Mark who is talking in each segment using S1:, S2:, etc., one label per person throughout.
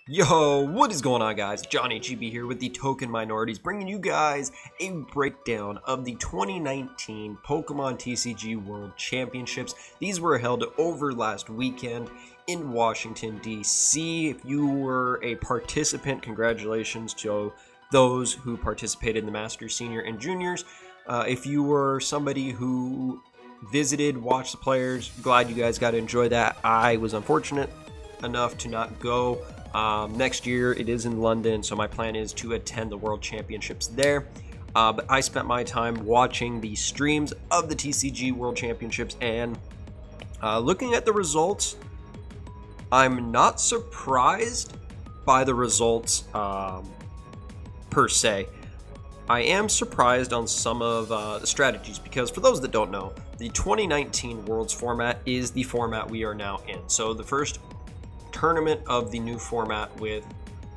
S1: Yo, what is going on, guys? Johnny GB here with the Token Minorities, bringing you guys a breakdown of the 2019 Pokemon TCG World Championships. These were held over last weekend in Washington, D.C. If you were a participant, congratulations to those who participated in the Masters, Senior, and Juniors. If you were somebody who visited, watched the players, glad you guys got to enjoy that. I was unfortunate enough to not go. Next year it is in London, so my plan is to attend the World Championships there. But I spent my time watching the streams of the TCG World Championships and looking at the results. I'm not surprised by the results per se. I am surprised on some of the strategies because, for those that don't know, the 2019 Worlds format is the format we are now in. So the first tournament of the new format with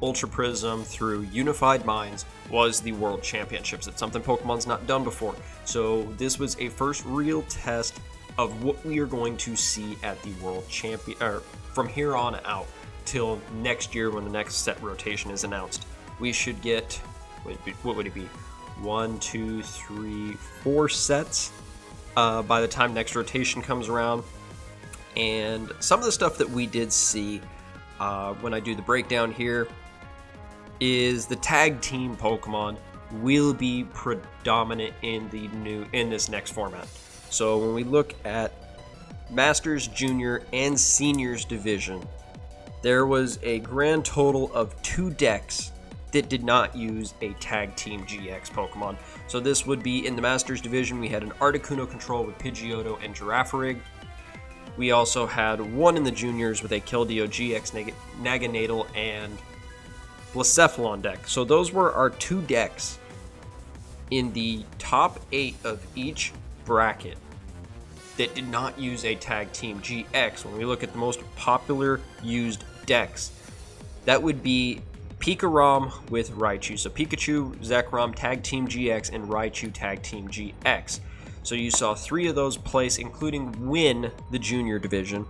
S1: Ultra Prism through Unified Minds was the World Championships. It's something Pokemon's not done before. So this was a first real test of what we are going to see at the World Champion, or from here on out till next year when the next set rotation is announced. We should get, what would it be? 1, 2, 3, 4 sets by the time next rotation comes around. And some of the stuff that we did see when I do the breakdown here is the tag team Pokemon will be predominant in this next format. So when we look at Masters, Junior, and Seniors division, there was a grand total of 2 decks that did not use a Tag Team GX Pokemon. So this would be in the Masters division. We had an Articuno control with Pidgeotto and Girafarig. We also had one in the Juniors with a Keldeo GX Naganadel and Blacephalon deck. So those were our 2 decks in the top 8 of each bracket that did not use a Tag Team GX. When we look at the most popular used decks, that would be Pikarom with Raichu. So Pikachu, Zekrom, Tag Team GX, and Raichu Tag Team GX. So you saw 3 of those place, including win the Junior division.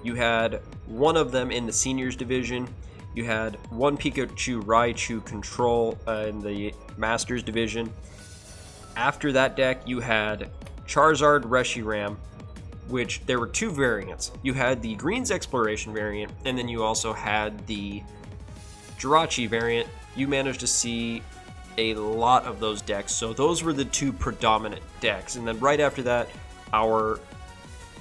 S1: You had one of them in the Seniors division. You had one Pikachu Raichu control in the Masters division. After that deck, you had Charizard Reshiram, which there were 2 variants. You had the Greens Exploration variant, and then you also had the Jirachi variant. You managed to see a lot of those decks, so those were the 2 predominant decks. And then right after that, our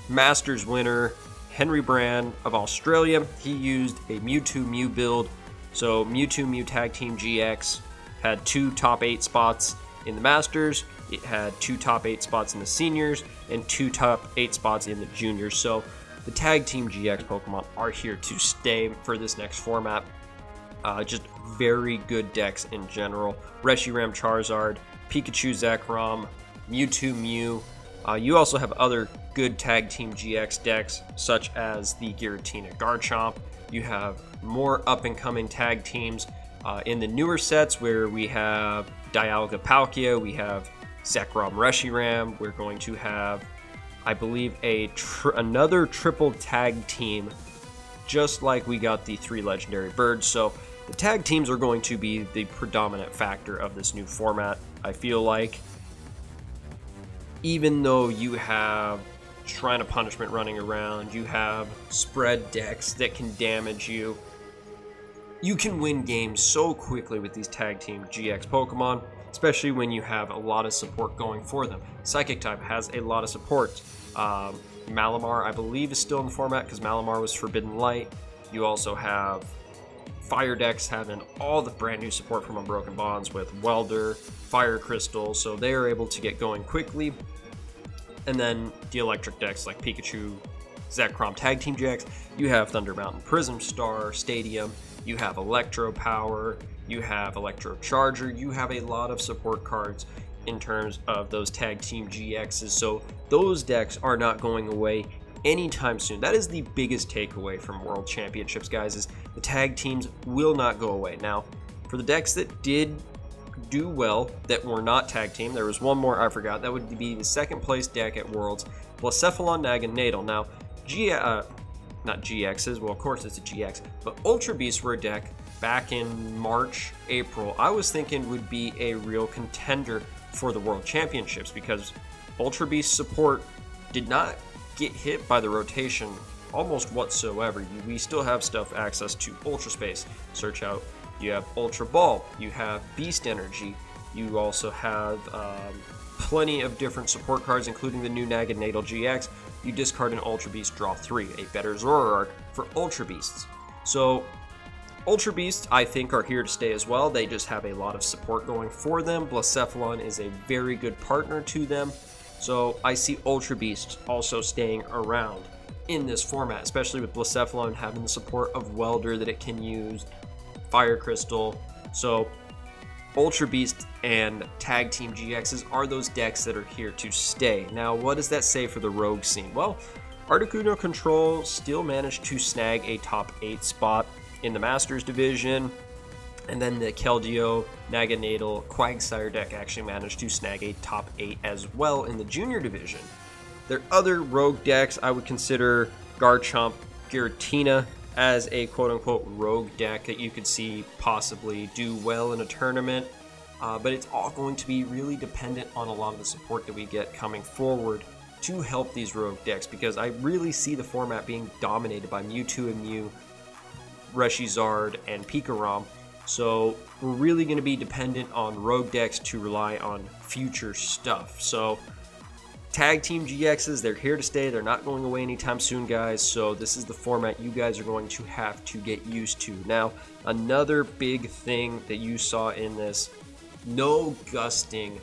S1: Masters winner, Henry Brand of Australia, he used a Mewtwo Mew build. So Mewtwo Mew Tag Team GX had 2 top 8 spots in the Masters, it had 2 top 8 spots in the Seniors, and 2 top 8 spots in the Juniors. So the Tag Team GX Pokemon are here to stay for this next format. Just very good decks in general. Reshiram Charizard, Pikachu Zekrom, Mewtwo Mew. You also have other good Tag Team GX decks, such as the Giratina Garchomp. You have more up-and-coming tag teams in the newer sets, where we have Dialga Palkia, we have Zekrom Reshiram. We're going to have, I believe, another triple tag team, just like we got the 3 legendary birds. So the tag teams are going to be the predominant factor of this new format. I feel like, even though you have Shrine of Punishment running around, you have spread decks that can damage you, you can win games so quickly with these Tag Team GX Pokemon, especially when you have a lot of support going for them. Psychic type has a lot of support. Malamar, I believe, is still in the format because Malamar was Forbidden Light. You also have Fire decks having all the brand new support from Unbroken Bonds with Welder, Fire Crystal, so they are able to get going quickly. And then the electric decks like Pikachu, Zekrom Tag Team GX, you have Thunder Mountain Prism Star Stadium, you have Electro Power, you have Electro Charger, you have a lot of support cards in terms of those Tag Team GXs, so those decks are not going away anytime soon. That is the biggest takeaway from World Championships, guys, is the tag teams will not go away. Now, for the decks that did do well that were not tag team, there was one more I forgot. That would be the 2nd place deck at Worlds, Blacephalon Naganadel. Now, not GXs, well of course it's a GX, but Ultra Beasts were a deck back in March, April, I was thinking would be a real contender for the World Championships, because Ultra Beast support did not get hit by the rotation almost whatsoever. We still have stuff access to Ultra Space, Search Out, you have Ultra Ball, you have Beast Energy, you also have plenty of different support cards, including the new Naganadel GX. You discard an Ultra Beast, draw 3, a better Zoroark for Ultra Beasts. So Ultra Beasts, I think, are here to stay as well. They just have a lot of support going for them. Blacephalon is a very good partner to them. So I see Ultra Beast also staying around in this format, especially with Blacephalon having the support of Welder that it can use, Fire Crystal. So Ultra Beast and Tag Team GXs are those decks that are here to stay. Now, what does that say for the Rogue scene? Well, Articuno Control still managed to snag a top 8 spot in the Masters division, and then the Keldeo, Naganadel, Quagsire deck actually managed to snag a top 8 as well in the junior division. Their other rogue decks, I would consider Garchomp, Giratina as a quote-unquote rogue deck that you could see possibly do well in a tournament, but it's all going to be really dependent on a lot of the support that we get coming forward to help these rogue decks, because I really see the format being dominated by Mewtwo and Mew, Reshizard, and Pikarom. So we're really going to be dependent on rogue decks to rely on future stuff. So Tag Team GXs, they're here to stay. They're not going away anytime soon, guys. So this is the format you guys are going to have to get used to. Now, another big thing that you saw in this, no gusting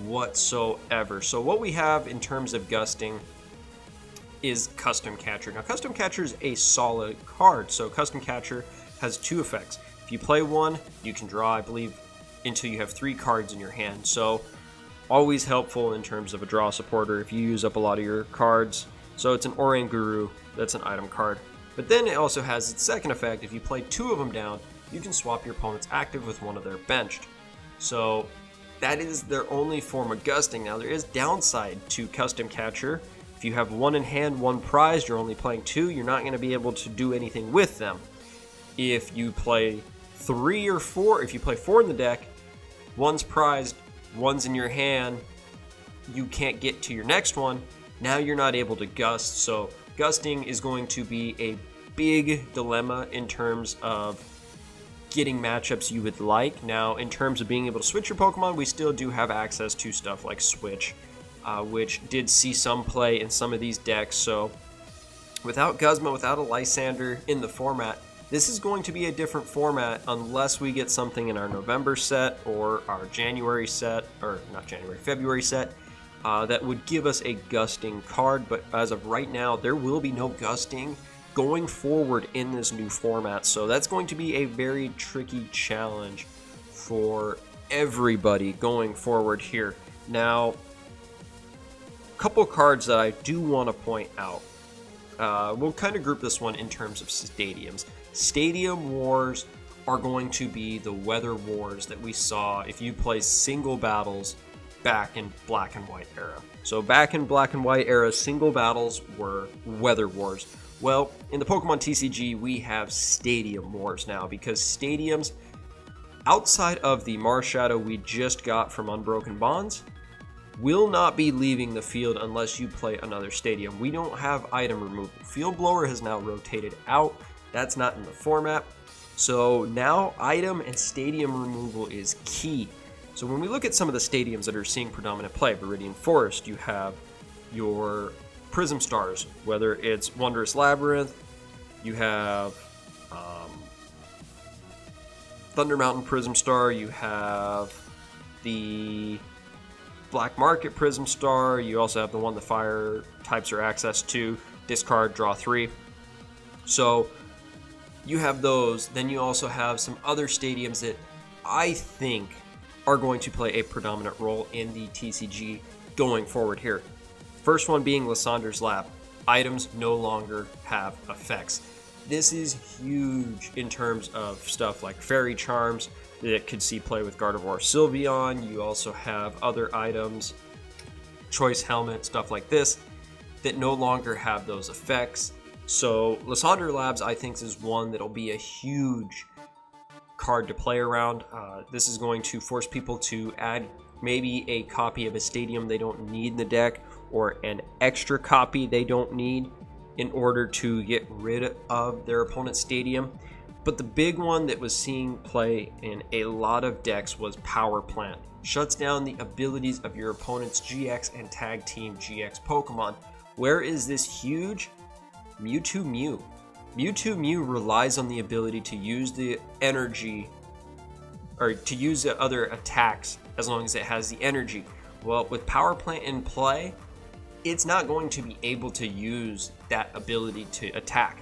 S1: whatsoever. So what we have in terms of gusting is Custom Catcher. Now, Custom Catcher is a solid card. So Custom Catcher has 2 effects. If you play one, you can draw, I believe, until you have 3 cards in your hand. So always helpful in terms of a draw supporter if you use up a lot of your cards. So it's an Oranguru, that's an item card. But then it also has its second effect. If you play 2 of them down, you can swap your opponent's active with one of their benched. So that is their only form of gusting. Now, there is downside to Custom Catcher. If you have 1 in hand, 1 prized, you're only playing 2, you're not going to be able to do anything with them. If you play 3 or 4, if you play 4 in the deck, 1's prized, 1's in your hand, you can't get to your next one, now you're not able to gust. So gusting is going to be a big dilemma in terms of getting matchups you would like. Now, in terms of being able to switch your Pokemon, we still do have access to stuff like Switch, which did see some play in some of these decks. So without Guzma, without a Lysander in the format, this is going to be a different format unless we get something in our November set or our January set, or not January, February set, that would give us a gusting card. But as of right now, there will be no gusting going forward in this new format. So that's going to be a very tricky challenge for everybody going forward here. Now, a couple cards that I do want to point out. We'll kind of group this one in terms of stadiums. Stadium Wars are going to be the Weather Wars that we saw if you play single battles back in Black and White era. So back in Black and White era, single battles were Weather Wars. Well, in the Pokemon TCG, we have Stadium Wars now, because stadiums, outside of the Marshadow we just got from Unbroken Bonds, will not be leaving the field unless you play another stadium. We don't have item removal. Field Blower has now rotated out. That's not in the format. So now item and stadium removal is key. So when we look at some of the stadiums that are seeing predominant play, Viridian Forest, you have your Prism Stars, whether it's Wondrous Labyrinth, you have Thunder Mountain Prism Star, you have the Black Market Prism Star, you also have the one the fire types are access to, discard, draw 3. So you have those. Then you also have some other stadiums that I think are going to play a predominant role in the TCG going forward here. First one being Lysander's Lab. Items no longer have effects. This is huge in terms of stuff like Fairy Charms that could see play with Gardevoir Sylveon. You also have other items, Choice Helmet, stuff like this, that no longer have those effects. So Lysandre Labs, I think, is one that'll be a huge card to play around. This is going to force people to add maybe a copy of a stadium they don't need in the deck, or an extra copy they don't need in order to get rid of their opponent's stadium. But the big one that was seeing play in a lot of decks was Power Plant. Shuts down the abilities of your opponent's GX and Tag Team GX Pokemon. Where is this huge? Mewtwo Mew. Mewtwo Mew relies on the ability to use the energy, or to use the other attacks as long as it has the energy. Well, with Power Plant in play, it's not going to be able to use that ability to attack.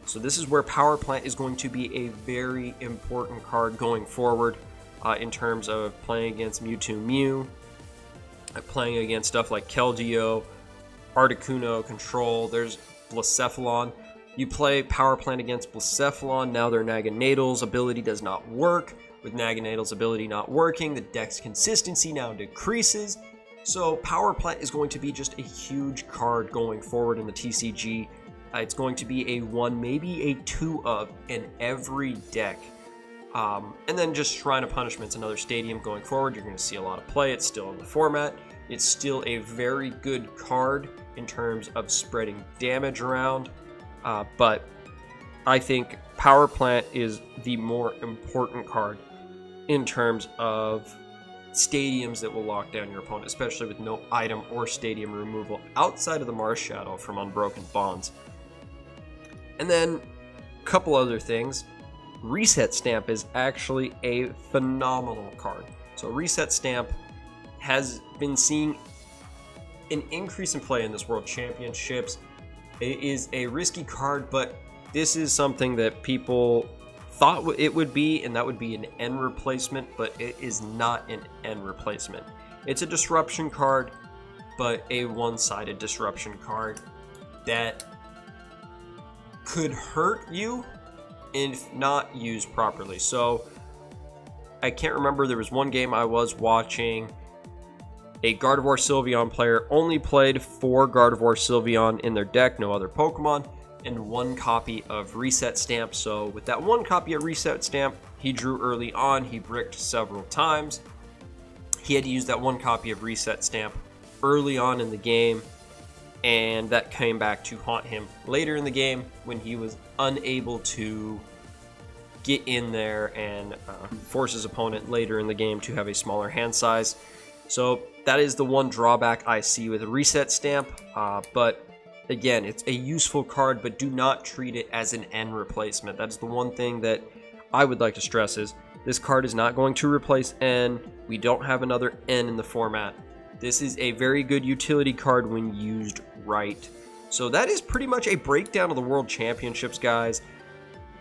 S1: So this is where Power Plant is going to be a very important card going forward in terms of playing against Mewtwo Mew, playing against stuff like Keldeo, Articuno, Control. There's Blacephalon. You play Power Plant against Blacephalon, now their Naganadal's ability does not work. With Naganadal's ability not working, the deck's consistency now decreases. So Power Plant is going to be just a huge card going forward in the TCG. It's going to be a 1, maybe a 2 of in every deck. And then just Shrine of Punishment's another stadium going forward. You're going to see a lot of play. It's still in the format. It's still a very good card in terms of spreading damage around. But I think Power Plant is the more important card in terms of stadiums that will lock down your opponent, especially with no item or stadium removal outside of the Marshadow from Unbroken Bonds. And then a couple other things. Reset Stamp is actually a phenomenal card. So Reset Stamp has been seeing an increase in play in this World Championships. It is a risky card, but this is something that people thought it would be, and that would be an N replacement, but it is not an N replacement. It's a disruption card, but a one-sided disruption card that could hurt you if not used properly. So I can't remember, there was one game I was watching, a Gardevoir Sylveon player only played 4 Gardevoir Sylveon in their deck, no other Pokemon, and 1 copy of Reset Stamp. So with that 1 copy of Reset Stamp, he drew early on, he bricked several times. He had to use that 1 copy of Reset Stamp early on in the game, and that came back to haunt him later in the game when he was unable to get in there and force his opponent later in the game to have a smaller hand size. So that is the one drawback I see with a Reset Stamp, but again, it's a useful card, but do not treat it as an N replacement. That's the one thing that I would like to stress is this card is not going to replace N. We don't have another N in the format. This is a very good utility card when used right. So that is pretty much a breakdown of the World Championships, guys.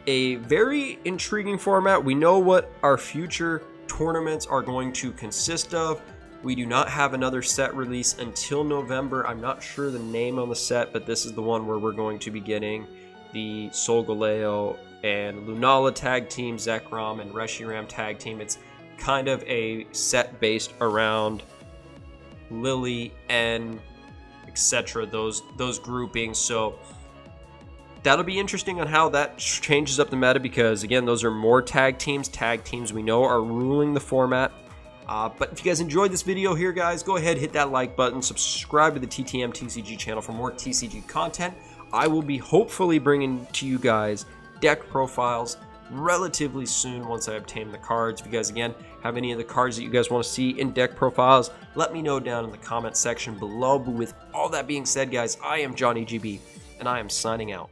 S1: A very intriguing format. We know what our future tournaments are going to consist of. We do not have another set release until November. I'm not sure the name on the set, but this is the one where we're going to be getting the Solgaleo and Lunala tag team, Zekrom and Reshiram tag team. It's kind of a set based around Lily and etc. Those groupings. So that'll be interesting on how that changes up the meta, because again, those are more tag teams. Tag teams we know are ruling the format. But if you guys enjoyed this video here, guys, go ahead, hit that like button, subscribe to the TTM TCG channel for more TCG content. I will be hopefully bringing to you guys deck profiles relatively soon once I obtain the cards. If you guys, again, have any of the cards that you guys want to see in deck profiles, let me know down in the comment section below. But with all that being said, guys, I am Johnny GB, and I am signing out.